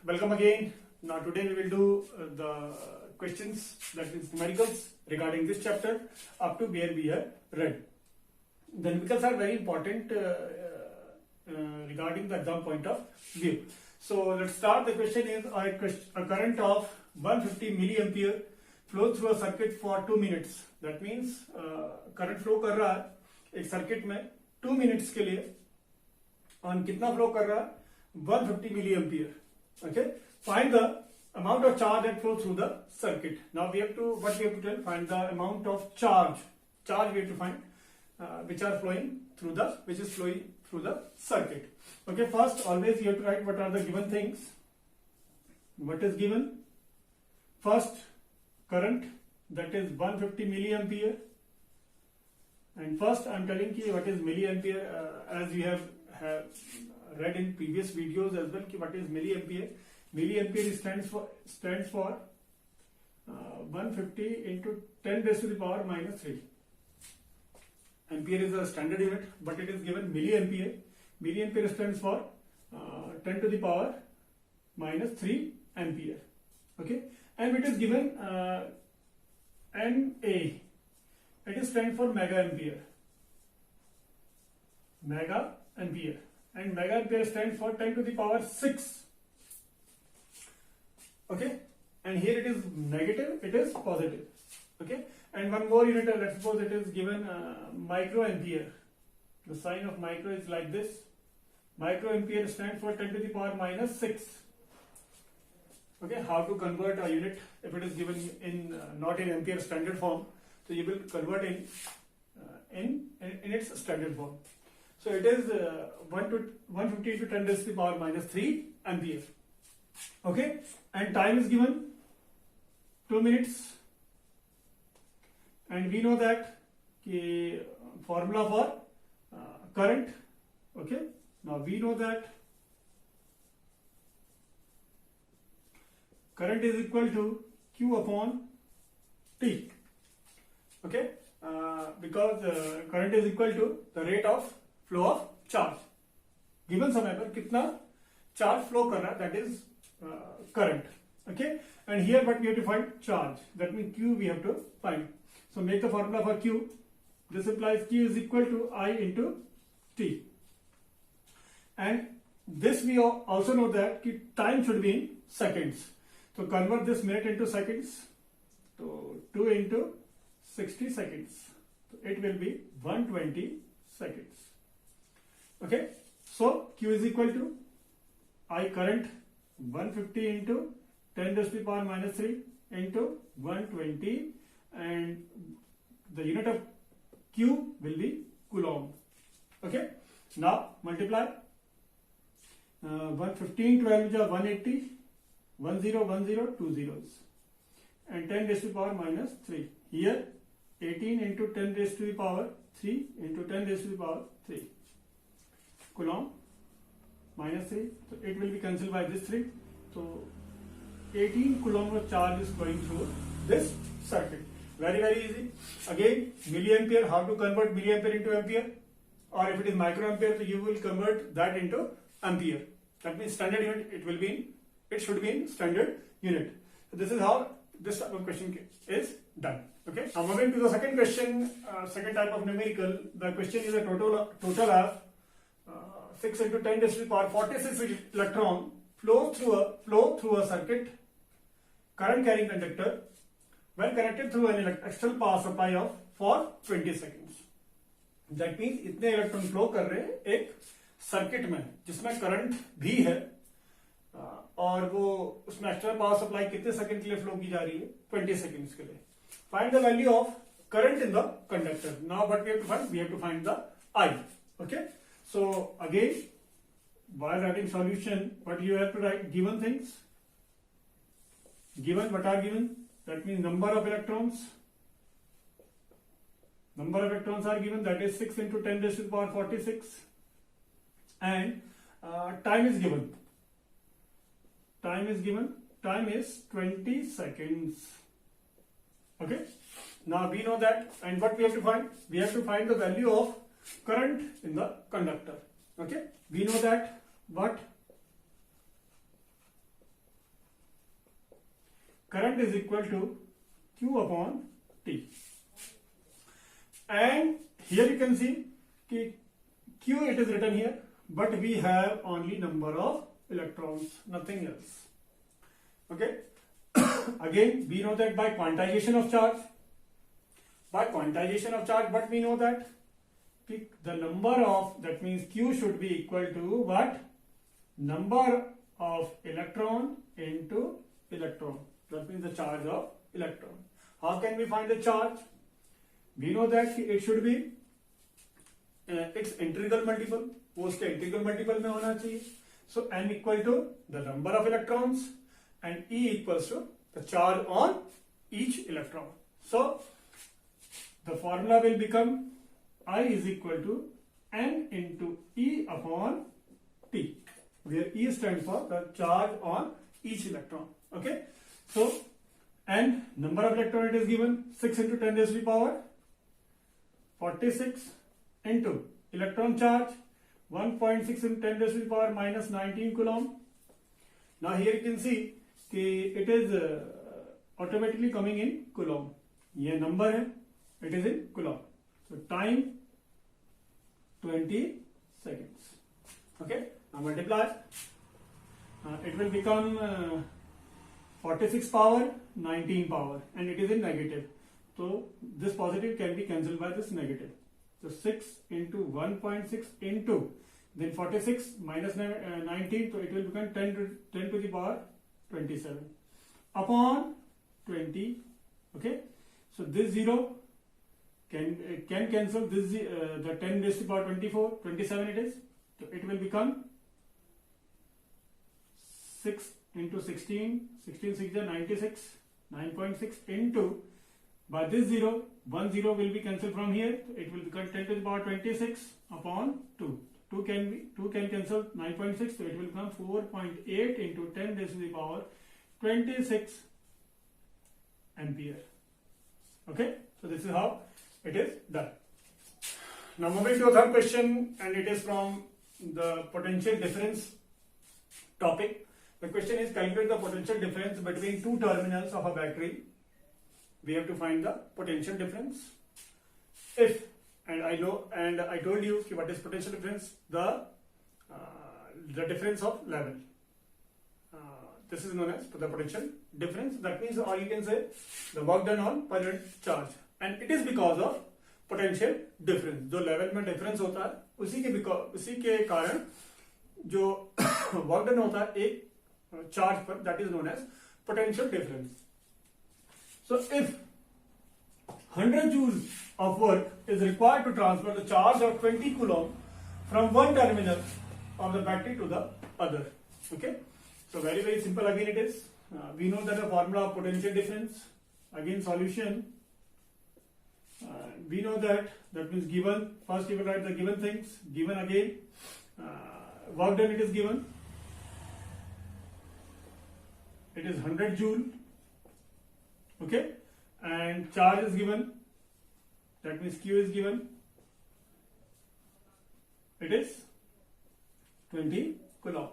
welcome again. Now today we will do the questions, that is numericals regarding this chapter up to where we have read. The numericals are very important regarding the exam point of view. So let's start. The question is a current of 150 milliampere flows through a circuit for 2 minutes. That means current flow कर रहा है एक circuit में 2 minutes के लिए और कितना flow कर रहा है 150 milliampere. Okay, find the amount of charge that flows through the circuit. Now we have to tell, find the amount of charge we have to find which is flowing through the circuit. Okay, first always you have to write what are the given things. What is given? First, current, that is 150 milliampere. And first I am telling you what is milliampere, as we have read in previous videos as well, what is milliampere. Milliampere stands for 150 into 10 raised to the power minus 3. Ampere is a standard unit, but it is given milliampere. Milliampere stands for 10 to the power minus 3 ampere. Okay, and it is given MA. It is stands for mega ampere. Mega ampere. And mega ampere stands for 10 to the power 6. Okay, and here it is negative, it is positive. Okay, and one more unit, let's suppose it is given microampere. The sign of micro is like this. Microampere stands for 10 to the power minus 6. Okay, how to convert a unit if it is given in not in ampere standard form? So you will convert in its standard form. So it is 150 into 10 raised to the power minus 3 ampere. Okay, and time is given 2 minutes, and we know that the formula for current. Okay, now we know that current is equal to Q upon T. Okay, because current is equal to the rate of flow of charge. Given समय पर कितना charge flow कर रहा है, that is current. Okay, and here what we have to find charge. That means Q we have to find. So make the formula for Q. This implies Q is equal to I into T. And this we also know that time should be in seconds. So convert this minute into seconds. So 2 into 60 seconds. So it will be 120 seconds. Okay, so Q is equal to I current 150 into 10 raised to the power minus 3 into 120, and the unit of Q will be Coulomb. Okay, now multiply 115 12 is 180, 1010 2 zeros, and 10 raised to the power minus 3. Here 18 into 10 raised to the power 3 into 10 raised to the power 3 Coulomb minus 3. So it will be cancelled by this 3. So 18 Coulomb of charge is going through this circuit. Very easy. Again, milliampere, how to convert milliampere into ampere, or if it is microampere, so you will convert that into ampere. That means standard unit, it should be in standard unit. So this is how this type of question is done. Okay, now moving to the second question, second type of numerical. The question is a total of 6 into 10 raised to the power 46 electron flow through a circuit current carrying conductor when connected through an external power supply of for 20 seconds. That means इतने electron flow कर रहे हैं एक circuit में जिसमें current भी है, और वो उसमें एक्सटर्नल पावर सप्लाई कितने सेकंड के लिए फ्लो की जा रही है 20 सेकंड्स के लिए. Find the value of current in the conductor. Now what we have to find? We have to find the I. Okay, so again, while writing solution, what you have to write? Given things. Given, what are given? That means number of electrons. Number of electrons are given, that is 6 into 10 raised to the power 46. And time is given. Time is 20 seconds. Okay, now we know that, and what we have to find? We have to find the value of current in the conductor. Okay, we know that what current is equal to Q upon T. And here you can see Q it is written here, but we have only number of electrons, nothing else. Okay. Again, we know that by quantization of charge, but we know that the number of, that means Q should be equal to what? Number of electron into electron. That means the charge of electron. How can we find the charge? We know that it should be its integral multiple. वो उसके integral multiple में होना चाहिए. So n equal to the number of electrons and E equals to the charge on each electron. So the formula will become I is equal to n into E upon T, where E stands for the charge on each electron. Okay. So and number of electron it is given 6 into 10 raised to the power 46 into electron charge 1.6 into 10 raised to the power minus 19 coulomb. Now here you can see it is automatically coming in coulomb. ये number है, it is in coulomb. So time 20 seconds. Okay. Now multiply. It will become 46 power 19 power, and it is in negative. So this positive can be cancelled by this negative. So 6 into 1.6 into then 46 minus 19, so it will become 10 to the power 27 upon 20. Okay. So this 0 can cancel this, the 10 raised to the power 24, 27 it is. So it will become 6 into 16, 6 is 96, 9.6 into, by this 0, 1 0 will be cancelled from here, so it will become 10 to the power 26 upon 2. 2 can cancel 9.6, so it will become 4.8 into 10 raised to the power 26 ampere. Okay, so this is how it is done. Now moving to a third question, and it is from the potential difference topic. The question is calculate the potential difference between two terminals of a battery. We have to find the potential difference. If, and I told you what is potential difference, the difference of level. This is known as the potential difference. That means, or you can say the work done on per unit charge, and it is because of potential difference. जो level में difference होता है, उसी के कारण जो work done होता है एक charge पर, that is known as potential difference. So if 100 joules of work is required to transfer the charge of 20 coulomb from one terminal of the battery to the other. Okay. So very simple again it is. We know that the formula of potential difference, again solution. We know that means given, first you will write the given things, given again, work done it is given, it is 100 joule, okay, and charge is given, that means Q is given, it is 20 coulomb,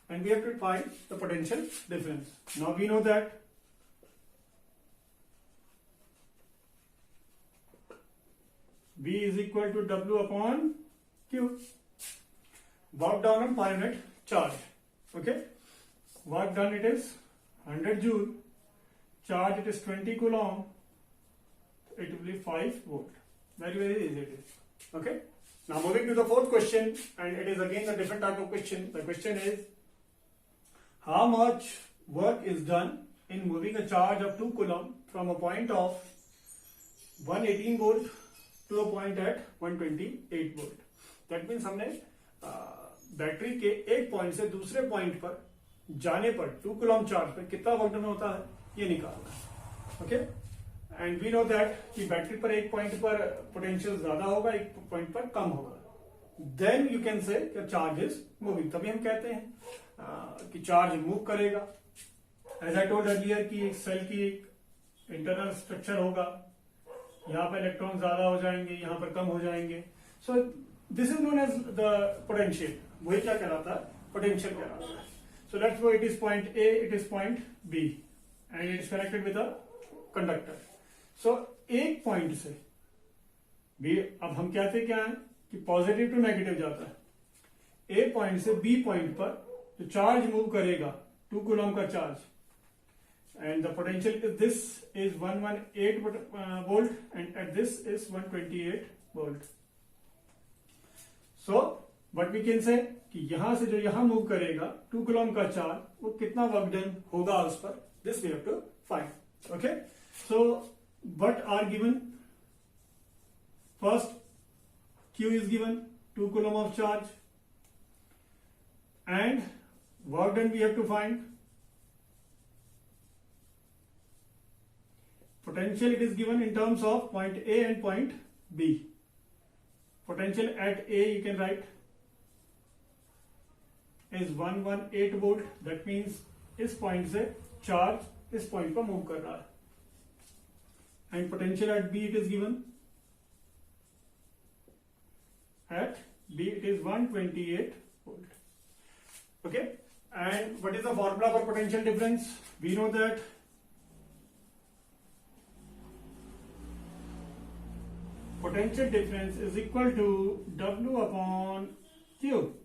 and we have to find the potential difference. Now we know that V is equal to W upon Q. Work done on per unit charge. Okay. Work done it is 100 joule. Charge it is 20 coulomb. It will be 5 volt. Very easy it is. Okay. Now moving to the fourth question, and it is again a different type of question. The question is, how much work is done in moving a charge of 2 coulomb from a point of 118 volt to a point at 128 volt. That means हमने battery के एक point से दूसरे point पर जाने पर 2 coulomb charge पर कितना वर्क डन होता है ये निकालना है. Okay, and we know that कि बैटरी पर एक पॉइंट पर पोटेंशियल ज्यादा होगा, एक पॉइंट पर कम होगा. Then you can say charge is moving. तभी हम कहते हैं कि चार्ज मूव करेगा. एज आई टोल्ड अर्लियर कि एक सेल की एक इंटरनल स्ट्रक्चर होगा, यहाँ पर इलेक्ट्रॉन ज्यादा हो जाएंगे, यहाँ पर कम हो जाएंगे. So this is known as the potential. वही क्या कहलाता है? पोटेंशियल कहलाता है. So let's go, it is point A, it is point B, and it is connected with a conductor. So एक पॉइंट से भी, अब हम कहते क्या है कि पॉजिटिव टू नेगेटिव जाता है। ए पॉइंट से बी पॉइंट पर जो चार्ज मूव करेगा 2 कूलम का charge, and the potential is this is 118 volt and at this is 128 volt. So what we can say कि यहां से जो यहां मूव करेगा 2 कूलम का चार्ज, वो कितना वर्क डन होगा उस पर, this we have to find. Okay, so what are given? First Q is given 2 coulomb of charge and work done we have to find. Potential it is given in terms of point A and point B. Potential at A you can write is 118 volt. That means इस point से charge इस point पर move कर रहा है. And potential at B it is given. At B it is 128 volt. Okay. And what is the formula for potential difference? We know that potential difference is equal to W upon Q,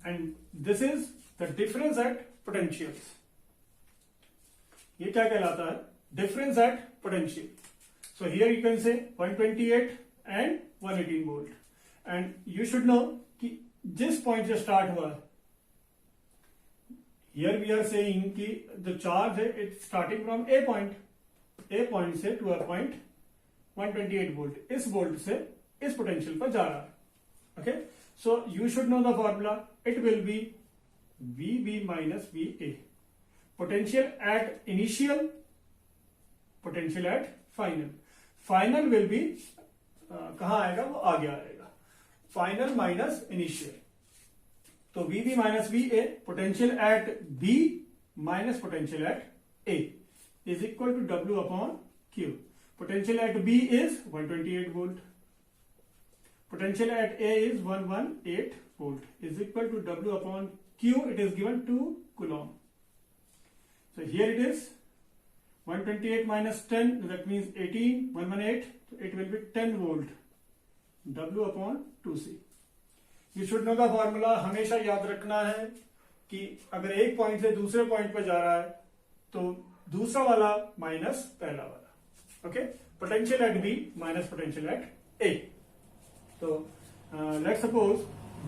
and this is the difference at potentials. ये क्या कहलाता है? Difference at potential. So here you can say 128 and 118 volt, and you should know कि जिस point से start हुआ है, here we are saying कि the charge है it's starting from A point से to a point 128 volt. इस volt से इस पोटेंशियल पर जा रहा है. Okay, so you should know the formula. It will be VB minus VA. Potential at initial, potential at final. Final will be कहां आएगा, वो आगे आएगा. Final minus initial. तो VB minus VA, potential at B minus potential at A is equal to W upon Q. Potential at B is 128 volt. Potential at A is 118 volt is equal to W upon Q. It is given 2 coulomb. So here it is 128 minus 10, that means 18, 118. So it will be 10 volt. W upon 2C. You should know the formula. हमेशा याद रखना है कि अगर एक point से दूसरे point पर जा रहा है तो दूसरा वाला माइनस पहला वाला. Okay, potential at B minus potential at A. So let's suppose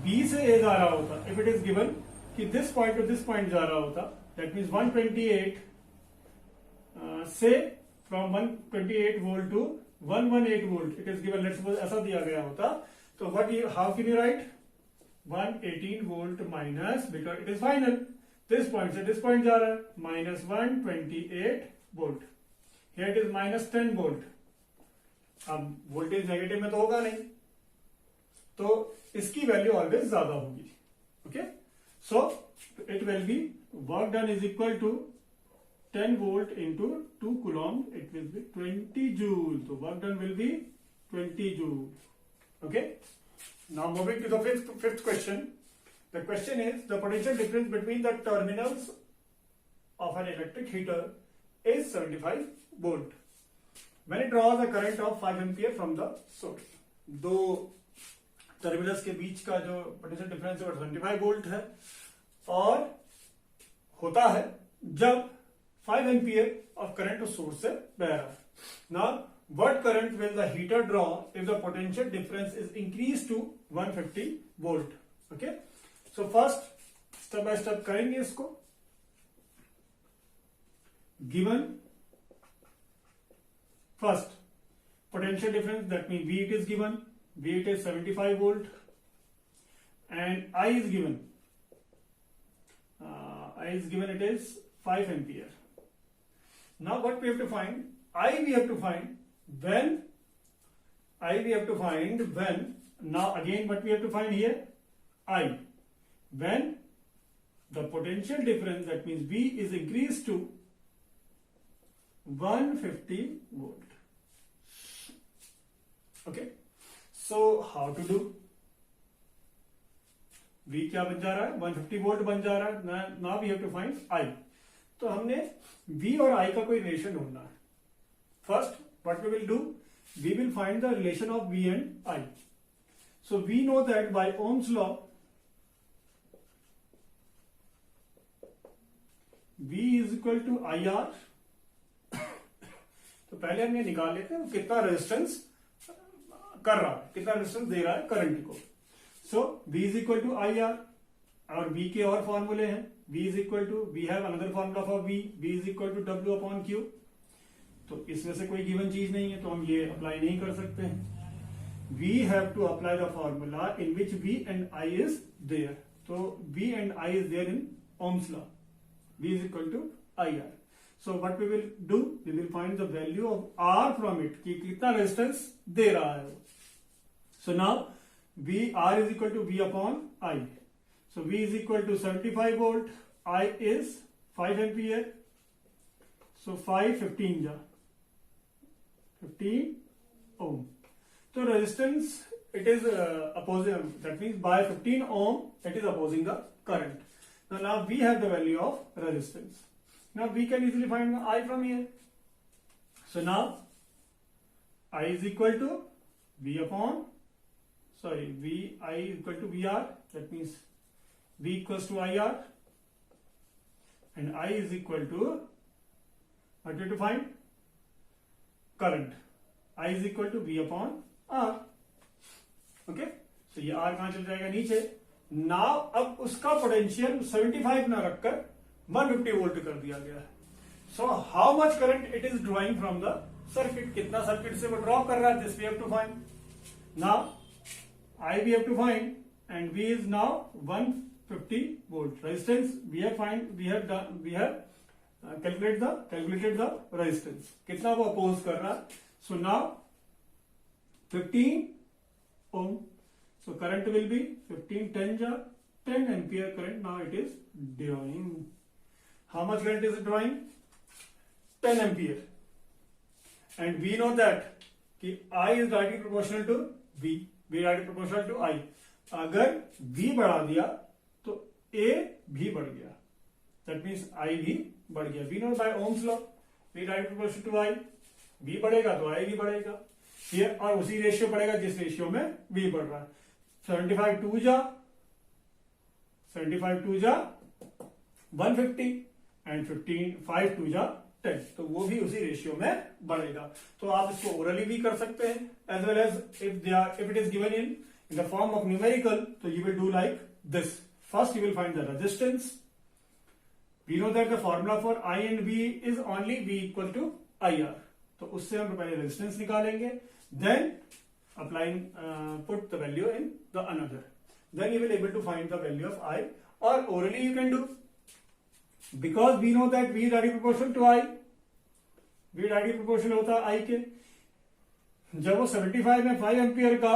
B से A जा रहा होता, if it is given कि this point to this point जा रहा होता, that means 128 से from 128 volt to 118 volt it is given. Let's suppose ऐसा दिया गया होता, तो how can you write 118 volt minus, because it is final, this point से this point जा रहा है, minus 128 volt. Here it is minus 10 volt. अब वोल्टेज नेगेटिव में तो होगा नहीं, तो इसकी वैल्यू ऑलवेज ज्यादा होगी. Okay, so it will be work done is equal to 10 volt into 2 coulomb. It will be 20 joule. So work done will be 20 joule. Okay. Now moving to the fifth question. The question is the potential difference between the terminals of an electric heater is 75 volt when it draws a current of 5 ampere from the source. दो terminals के बीच का जो potential difference है 75 volt है और होता है जब 5 एम्पियर ऑफ करंट उस सोर्स से बह रहा है. Now what current will the heater draw if the potential difference is increase to 150 volt. Okay, so first step by step करेंगे इसको. Given first potential difference, that means V it is given, V it is 75 volt and I is given, it is 5 ampere. Now what we have to find, we have to find when, now again what we have to find here, when the potential difference, that means V is increased to 150 volt. Okay, so how to do? V क्या बन जा रहा है, 150 volt बन जा रहा है. Now we have to find I. तो हमने V और I का कोई रिलेशन ढूंढना है. First what we will do, we will find the relation of V and I. So we know that by Ohm's law V is equal to IR. तो पहले हम ये निकाल लेते हैं कितना रेजिस्टेंस कर रहा है, कितना रेजिस्टेंस दे रहा है करंट को. So V is equal to IR और V के और फॉर्मूले हैं. V is equal to, we have another formula for V is equal to W upon Q. तो इसमें से कोई गिवन चीज नहीं है तो हम ये अप्लाई नहीं कर सकते हैं. We have to apply the formula in which V and I is there. तो V and I is there in Ohm's law. V is equal to IR. So what we will do, we will find the value of R from it, कि कितना resistance दे रहा है वो. So now R is equal to V upon I. So V is equal to 75 volt, I is 5 ampere. So 5 15 जा 15 ohm. So resistance it is opposing, that means by 15 ohm it is opposing the current. So now we have the value of resistance. Now we can easily find I from here. So now I is equal to V upon, V I is equal to VR. That means V equals to IR and I is equal to, what we have to find? Current. I is equal to V upon R. Okay. So ये R कहाँ चल जाएगा नीचे. Now अब उसका potential 75 ना रखकर 150 volt कर दिया गया है. So how much current it is drawing from the circuit, कितना सर्किट से वो ड्रॉ कर रहा है, this we have to find. Now I we have to find and V is now 150 volt. Resistance we have calculated the resistance. कितना वो oppose कर रहा है. So now 15 ohm. So current will be 15 10 ja 10 ampere current. Now it is drawing. How much current is it drawing? 10 ampere. And we know that कि I is directly proportional to V. V directly proportional to I. अगर V बढ़ा दिया तो A भी बढ़ गया. That means I भी बढ़ गया. We know by Ohm's law V directly proportional to I. V बढ़ेगा तो I भी बढ़ेगा. ये और उसी रेशियो बढ़ेगा जिस रेशियो में V बढ़ रहा है. 75 2 जा 150 एंड 15 5 2 जा 10. तो वो भी उसी रेशियो में बढ़ेगा. तो आप इसको ओरली भी कर सकते हैं as well as if it is given in the form of numerical. तो you will do like this. First you will find the resistance. We know that the formula for I and V is only V equal to IR. तो उससे हम पहले resistance निकालेंगे, then applying put the value in the another, then you will able to find the value of I. or orally you can do, because we know that V is directly proportional to I. V directly proportional होता है I के. जब वो 75 में 5 ampere का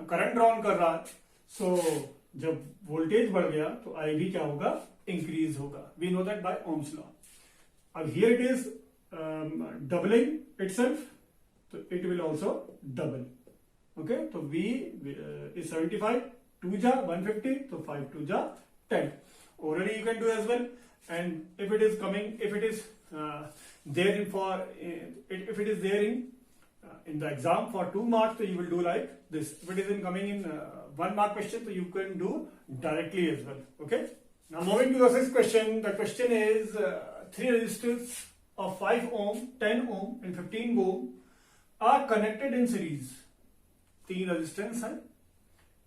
current drawn कर रहा है, सो जब वोल्टेज बढ़ गया तो I भी क्या होगा, इंक्रीज होगा. We know that by Ohm's law. अब here it is doubling itself, तो it will also double. Okay, तो V is 75, 2 ja 150, तो 5 2 ja 10. Orally you can do as well. And if it is coming, if it is there in for, if it is there in the exam for 2 marks, so you will do like this. If it is in coming in 1 mark question, so you can do directly as well. Okay. Now moving to the next question. The question is 3 resistors of 5 ohm, 10 ohm, and 15 ohm are connected in series. 3 resistance है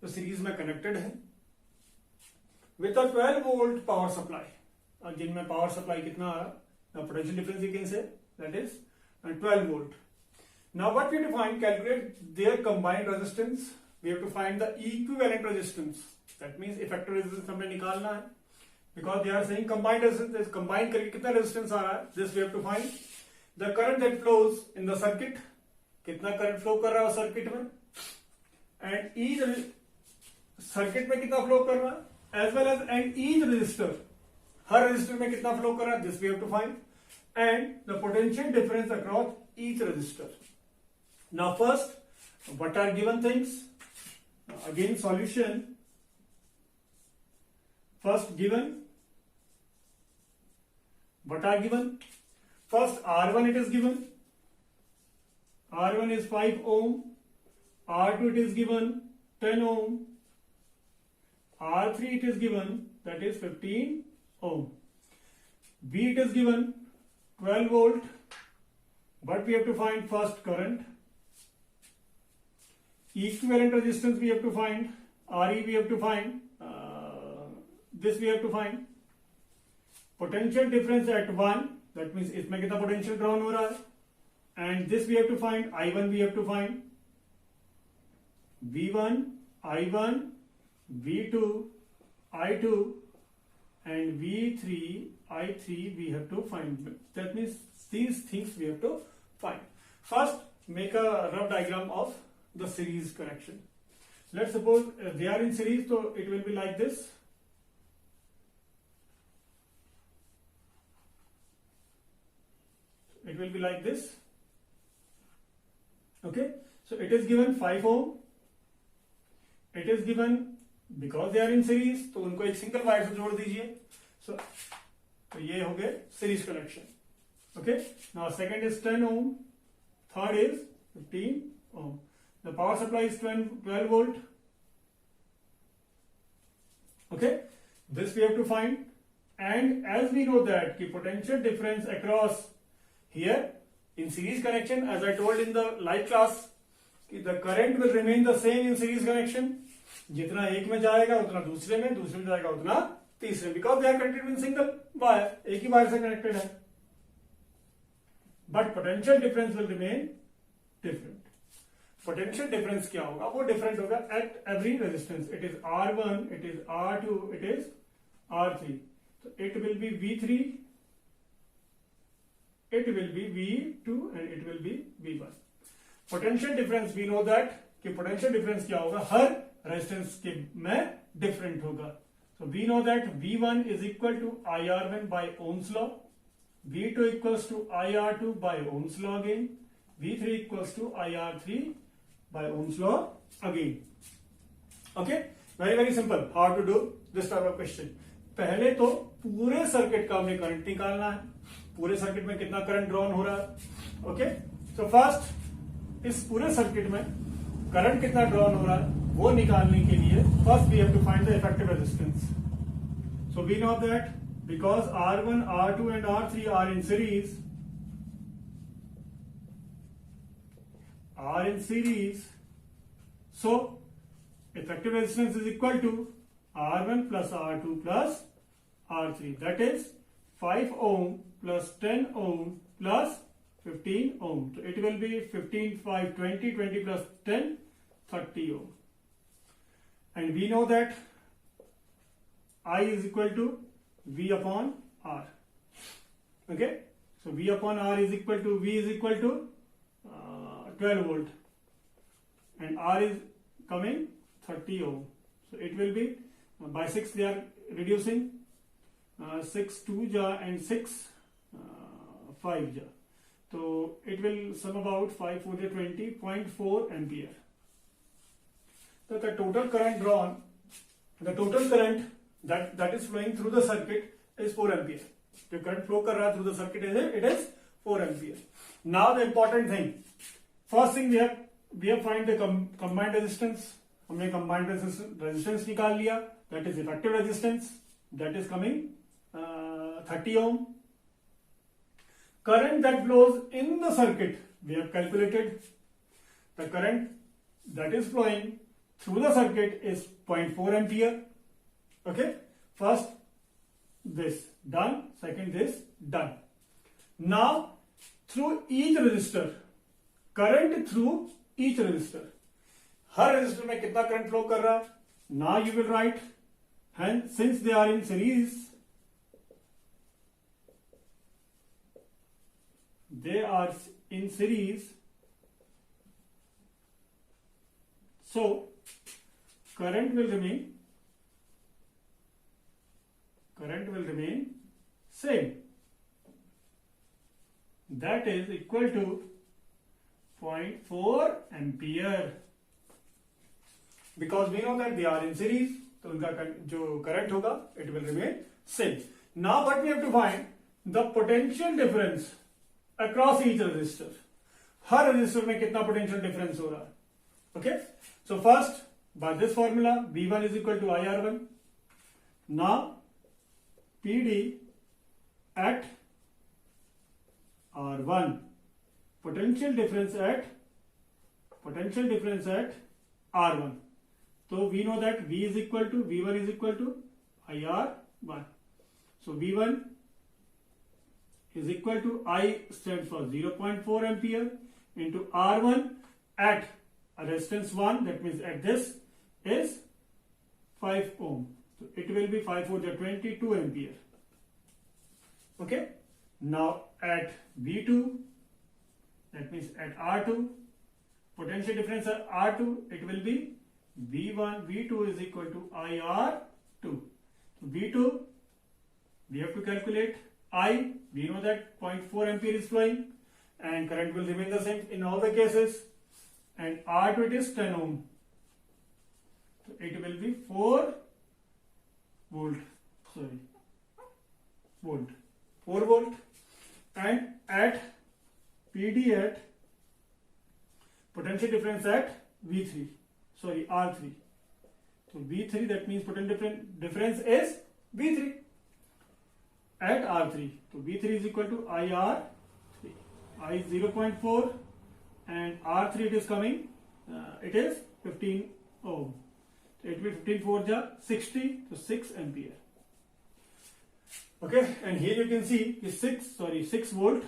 तो series में connected है with a 12 volt power supply. और जिनमें power supply कितना आ रहा है, potential difference you can say that is 12 volt. Now what we have to find, calculate their combined resistance. We have to find the equivalent resistance. That means effective resistance हमें निकालना है, because they are saying combined resistance. Combine करके कितना resistance आ रहा है, this we have to find. The current that flows in the circuit, कितना current flow कर रहा है सर्किट में, एंड ईच सर्किट में कितना फ्लो कर रहा है, as well as and each resistor, हर रजिस्टर में कितना फ्लो कर रहा है, this we have to find. And the potential difference across each resistor. Now first what are given things, again solution. First given what are given? First R1 it is given, R1 is 5 ohm, R2 it is given 10 ohm, R3 it is given, that is 15 ohm. B it is given 12 volt, but we have to find first current. Equivalent resistance we have to find, RE we have to find, this we have to find. Potential difference at 1, that means इसमें कितना potential drawn हो रहा है, and this we have to find, I1 we have to find, V1, I1, V2, I2 and V3, I3 we have to find. That means these things we have to find. First, make a rough diagram of the series connection. Let's suppose they are in series, so it will be like this. It will be like this. Okay, so it is given 5 ohm. It is given, because they are in series, तो उनको एक single wire से जोड़ दीजिए. तो ये हो गए series connection. Okay, now second is 10 ohm, third is 15 ohm. The power supply is 12 volt. Okay, this we have to find, and as we know that the potential difference across here in series connection, as I told in the live class, the current will remain the same in series connection. जितना एक में जाएगा उतना दूसरे में जाएगा उतना तीसरे, because they are connected in single wire, एक ही वायर से कनेक्टेड है, but potential difference will remain different. Potential difference क्या होगा? वो different होगा at every resistance. It is R1, it is R2, it is R3. So it will be V3, it will be V2 and it will be V1. Potential difference we know that कि potential difference क्या होगा? हर resistance के में different होगा. So we know that V1 is equal to IR1 by Ohm's law, V2 equals to IR2 by Ohm's law again, V3 equals to IR3 by Ohm's law again. Okay, very simple. How to do this type of question? पहले तो पूरे circuit का हमें current निकालना है, पूरे circuit में कितना करंट ड्रॉन हो रहा है. ओके, सो फर्स्ट इस पूरे सर्किट में करंट कितना ड्रॉन हो रहा है वो निकालने के लिए first we have to find the effective resistance. So we know that because R1, R2 and R3 are in series, so effective resistance is equal to R1 plus R2 plus R3, that is 5 ohm plus 10 ohm plus 15 ohm. So it will be 15, 5, 20, 20 plus 10, 30 ohm. And we know that I is equal to V upon R. Okay, so V upon R is equal to V is equal to 12 volt and R is coming 30 ohm. So it will be by 6 they are reducing, 6 2 ja and 6 5 ja. So it will sum about 5 4 20.4 ampere. So the total current drawn, the total current that is flowing through the circuit is 4 ampere. The current flow कर रहा है through the circuit it is 4 ampere. Now the important thing, first thing we have find the combined resistance. हमने combined resistance निकाल लिया, that is effective resistance, that is coming 30 ohm. Current that flows in the circuit we have calculated. The current that is flowing through the circuit is 0.4 ampere. Okay, first this done, second this done. Now through each resistor, current through each resistor, her resistor में कितना current flow कर रहा है. Now you will write, and since they are in series, so current will remain same, that is equal to 0.4 ampere. Because we know that they are in series, तो उनका जो current होगा it will remain same. Now what we have to find, the potential difference across each resistor, हर resistor में कितना potential difference हो रहा है. Okay, so first by this formula V1 is equal to IR1. Now PD at R1, potential difference at R1. So we know that V1 is equal to IR1. So V1 is equal to I stands for 0.4 ampere into R1 at a resistance 1, that means at this is 5 ohm. So it will be 5 4 22 ampere. Okay. Now at V2, that means at R2, potential difference at R2, it will be V2 is equal to IR2. So V2, we have to calculate I. We know that 0.4 ampere is flowing and current will remain the same in all the cases. And R2 it is 10 ohm. So it will be 4 volt. 4 volt. And at PD at potential difference at R3. So V3, that means potential difference is V3 at R3. So V3 is equal to IR3. I is 0.4 and R3 it is coming, it is 15 ohm. So it will be 15 4 ja 60, so 6 ampere. Okay, and here you can see is 6 volt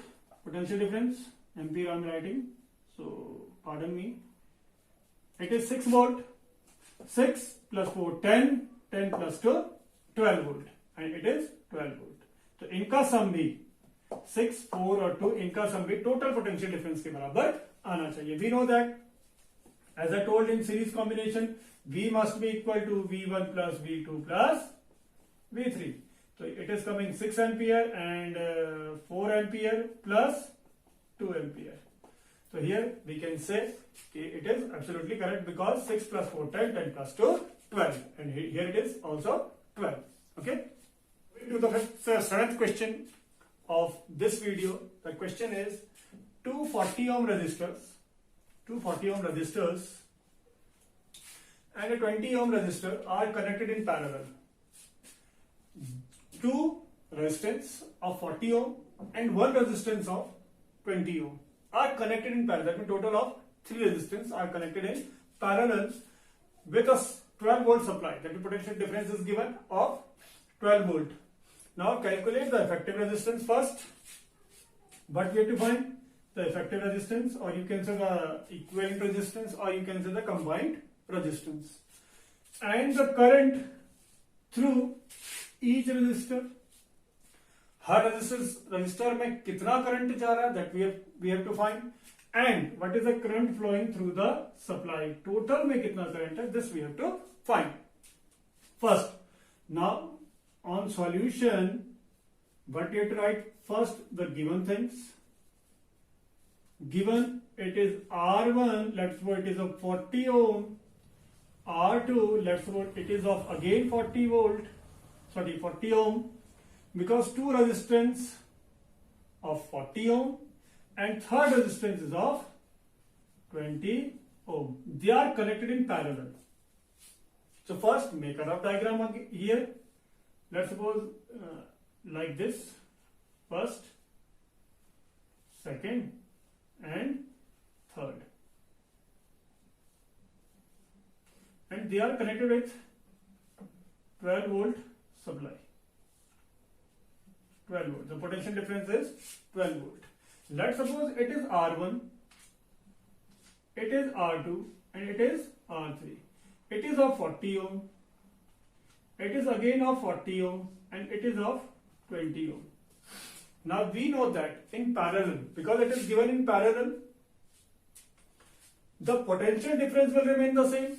potential difference. Ampere I am writing, so pardon me. It is 6 volt. 6 plus 4 10, 10 plus 2 12 volt, and it is 12 volt. तो इनका सम भी 6, 4 और 2, इनका सम भी total potential difference के बराबर आना चाहिए. We know that as I told in series combination, V must be equal to V1 plus V2 plus V3. So it is coming 6 ampere and 4 ampere plus 2 ampere. So here we can say it is absolutely correct because 6 plus 4 10, 10 plus 2 12, and here it is also 12. Okay. To the seventh question of this video. The question is, two 40 ohm resistors and a 20 ohm resistor are connected in parallel. Two resistance of 40 ohm and one resistance of 20 ohm are connected in parallel. That means total of 3 resistors are connected in parallel with a 12 volt supply. That potential difference is given of 12 volt. Now calculate the effective resistance first. What we have to find? The effective resistance, or you can say the equivalent resistance, or you can say the combined resistance, and the current through each resistor. Her resistor में कितना current जा रहा है, that we have to find, and what is the current flowing through the supply. Total में कितना current है, this we have to find first. Now on solution, what you have to write first the given things. Given it is R1, let's suppose it is of 40 ohm. R2, let's suppose it is of again 40 ohm, because two resistance of 40 ohm and third resistance is of 20 ohm. They are connected in parallel. So first make a rough diagram here. Let's suppose like this, first, second and third, and they are connected with 12 volt supply. 12 volt. The potential difference is 12 volt. Let's suppose it is R1, it is R2 and it is R3. It is of 40 ohm. It is again of 40 ohm and it is of 20 ohm. Now we know that in parallel, because it is given in parallel, the potential difference will remain the same.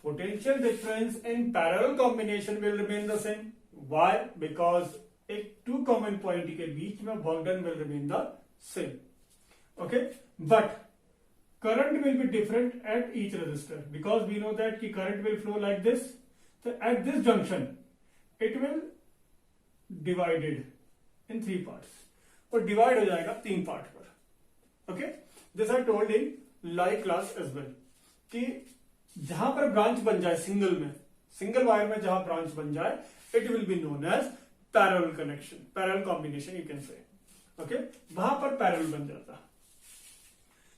Potential difference in parallel combination will remain the same. Why? Because एक two common point के बीच में work done will remain the same. Okay, but current will be different at each resistor, because we know that the current will flow like this. So at this junction, it will divided in 3 parts, और divide हो जाएगा 3 part पर। Okay, this I told in live class as well कि जहां पर branch बन जाए single wire में जहां ब्रांच बन जाए, it will be known as parallel connection, parallel combination you can say. Okay, वहां पर पैरेलल बन जाता।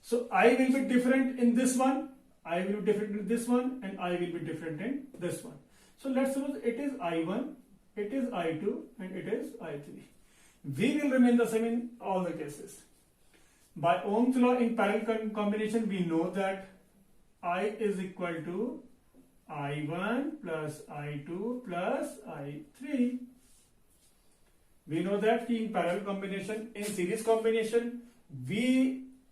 So I will be different in this one, I will be different in this one, and I will be different in this one. So let's suppose it is I1, it is I2, and it is I3. We will remain the same in all the cases. By Ohm's law in parallel combination, we know that I is equal to I1 plus I2 plus I3. We know that in parallel combination, in series combination, V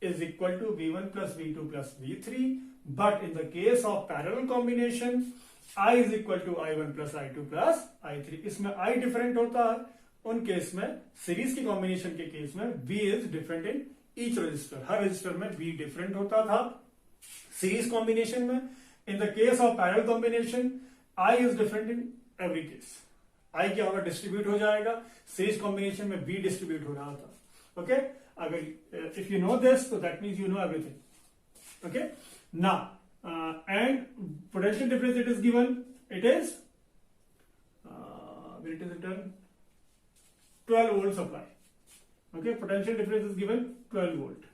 is equal to V1 plus V2 plus V3, but in the case of parallel combination, I is equal to I1 plus I2 plus I3. इसमें I different होता है उन case में, series की combination के case में V is different in each register, हर resistor में V different होता था सीरीज कॉम्बिनेशन में। In the case of parallel combination, I is different in every case. I क्या होगा, डिस्ट्रीब्यूट हो जाएगा, सीरीज कॉम्बिनेशन में V डिस्ट्रीब्यूट हो रहा था। ओके, अगर if you know this, so that means you know everything. Okay, now and potential difference it is given, it is where it is written 12 volt supply. Okay, potential difference is given 12 volt.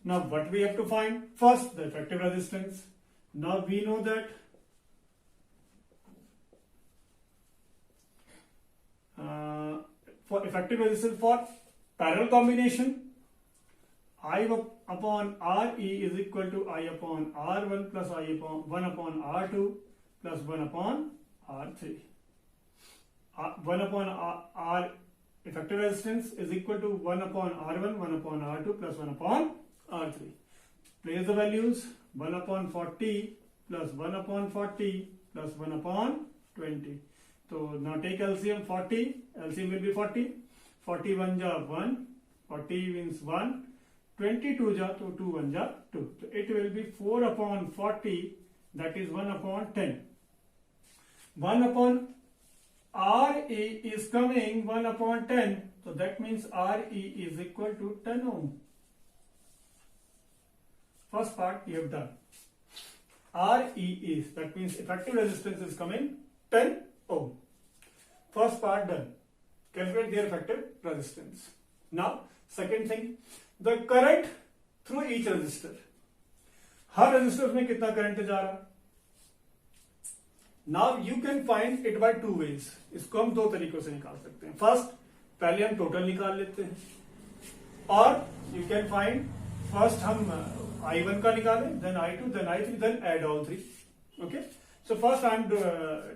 Now what we have to find? First, the effective resistance. Now we know that for effective resistance for parallel combination, I upon Re is equal to I upon R1 plus I upon 1 upon R2 plus 1 upon R3. 1 upon R effective resistance is equal to 1 upon R1, 1 upon R2 plus 1 upon R3. Place the values, 1 upon 40 plus 1 upon 40 plus 1 upon 20. So now take LCM 40, LCM will be 40. 41 ja 1, 40 means 1. 22 ja, so 2 1 ja 2. So it will be 4 upon 40, that is 1 upon 10. 1 upon Re is coming 1 upon 10, so that means Re is equal to 10 ohm. First part we have done. Re is, that means effective resistance is coming 10 ohm. First part done. Calculate their effective resistance. Now second thing, the current through each resistor. Her resistor में कितना current जा रहा है? Now you can find it by 2 ways. इसको हम 2 तरीकों से निकाल सकते हैं. First, पहले हम टोटल निकाल लेते हैं, और you can find first हम I1 का निकालें, then I2, then I3, then add all 3. Okay. So first I am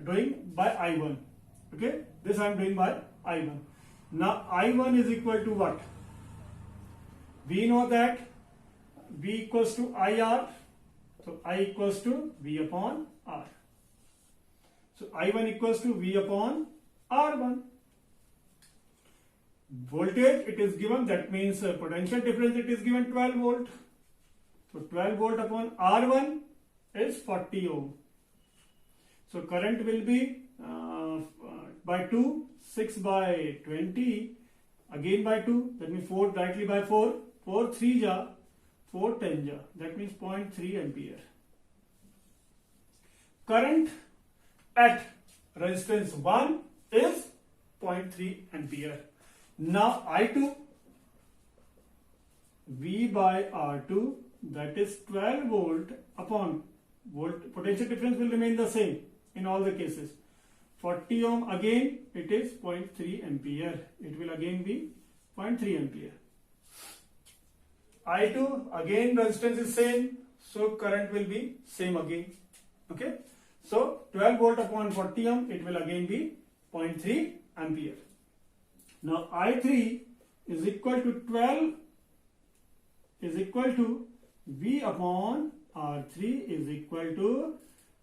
doing by I1. Okay. This I am doing by I1. Now I1 is equal to what? We know that V equals to IR, so I equals to V upon R. So I1 equals to V upon R1. Voltage it is given, that means potential difference it is given 12 volt. So 12 volt upon R1 is 40 ohm. So current will be by 2, 6 by 20, again by 2, that means 4 directly by 4, 4 3 ja, 4 10 ja, that means 0.3 ampere. Current at resistance 1 is 0.3 ampere. Now I2, V by R2, that is 12 volt upon volt, potential difference will remain the same in all the cases. 40 ohm, again it is 0.3 ampere, it will again be 0.3 ampere. I2, again resistance is same, so current will be same again. Okay, so 12 volt upon 40 ohm, it will again be 0.3 ampere. Now I3 is equal to 12 is equal to V upon R3 is equal to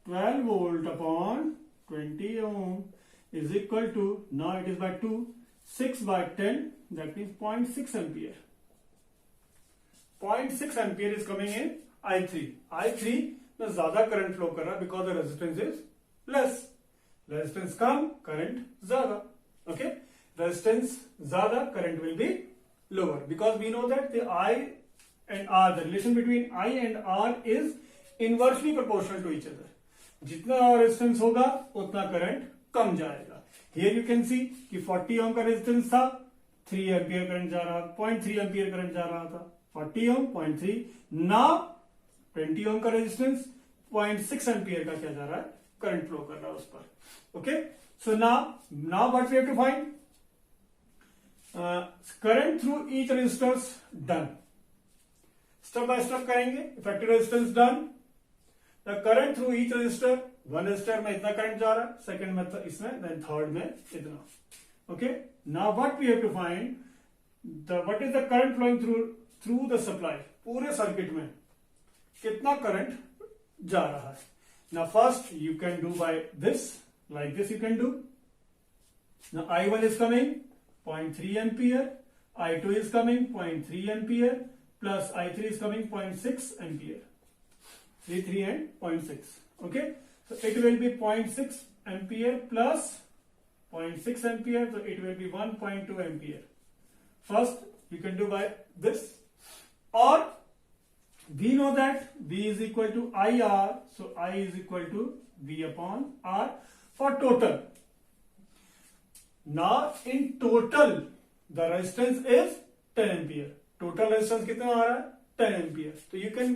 12 volt upon 20 ohm is equal to, now it is by 2, 6 by 10, that means 0.6 ampere. 0.6 ampere is coming in I3. I3 में ज्यादा current flow कर रहा है because the resistance is less. Resistance कम, current ज्यादा. Okay. Resistance ज्यादा, current will be lower, because we know that the I and R, the relation between I and R is inversely proportional to each other. जितना resistance होगा उतना current कम जाएगा. Here you can see कि 40 ओम का resistance था, 3 ampere current जा रहा, 0.3 ampere current जा रहा था. 40 ओम 0.3, नाउ 20 ओम का रेजिस्टेंस 0.6 एम्पियर का क्या जा रहा है, करंट फ्लो कर रहा है उस पर. Okay, so now what we have to find, current through each resistors done. Step by step करेंगे. Effective resistance done. The current through each resistor, one resistor में इतना करंट जा रहा है, सेकंड में इसमें, देन थर्ड में इतना. Okay, now what we have to find what is the current flowing through the supply. पूरे सर्किट में कितना करंट जा रहा है. Now first you can do by this, like this you can do. Now I1 is coming 0.3 ampere, I2 is coming 0.3 ampere, plus I3 is coming 0.6 ampere. 3 and 0.6. Okay, so it will be 0.6 ampere plus 0.6 ampere, so it will be 1.2 ampere. First you can do by this, or we know that V is equal to IR, so I is equal to V upon R for total. Now in total the resistance is 10 ampere. Total resistance कितना आ रहा है, 10 ampere. तो you can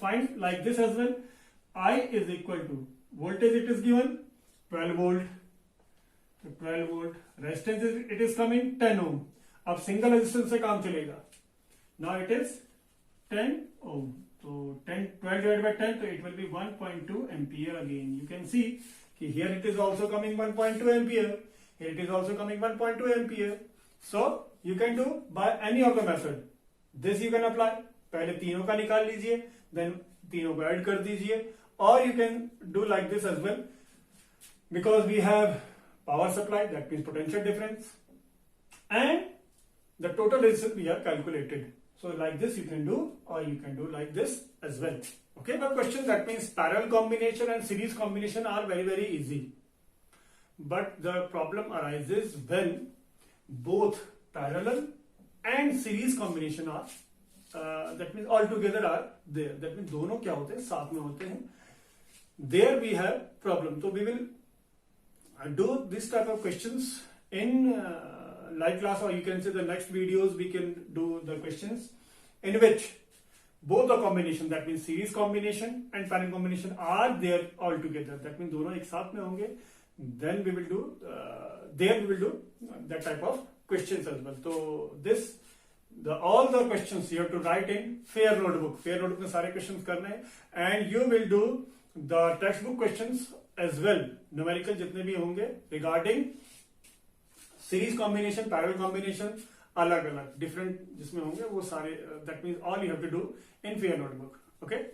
find like this as well. I is equal to voltage, it is given 12 volt. तो 12 volt. Resistance it is coming 10 ohm. अब single resistance से काम चलेगा. Now it is 10 ohm. तो 12 divided by 10, तो it will be 1.2 ampere again. You can see कि here it is also coming 1.2 ampere. Here it is also coming 1.2 ampere. So you can do by any of the method. This you can apply. पहले तीनों का निकाल लीजिए, then तीनों को add कर दीजिए, or you can do like this as well. Because we have power supply, that means potential difference, and the total resistance we have calculated. So like this you can do, or you can do like this as well. Okay, now question, that means parallel combination and series combination are very easy. But the problem arises when both parallel and series combination are that means all together are there. That means दोनों क्या होते हैं, साथ में होते हैं. There we have problem. So we will do this type of questions in live class, or you can say the next videos we can do the questions in which both the combination, that means series combination and parallel combination are there all together. That means दोनों एक साथ में होंगे. Then we will do there we will do that type of questions as well. So all the questions you have to write in fair notebook. Fair notebook में सारे questions करने हैं, and you will do the textbook questions as well. Numerical जितने भी होंगे regarding series combination, parallel combination, अलग अलग different जिसमें होंगे वो सारे, that means all you have to do in fair notebook. Okay.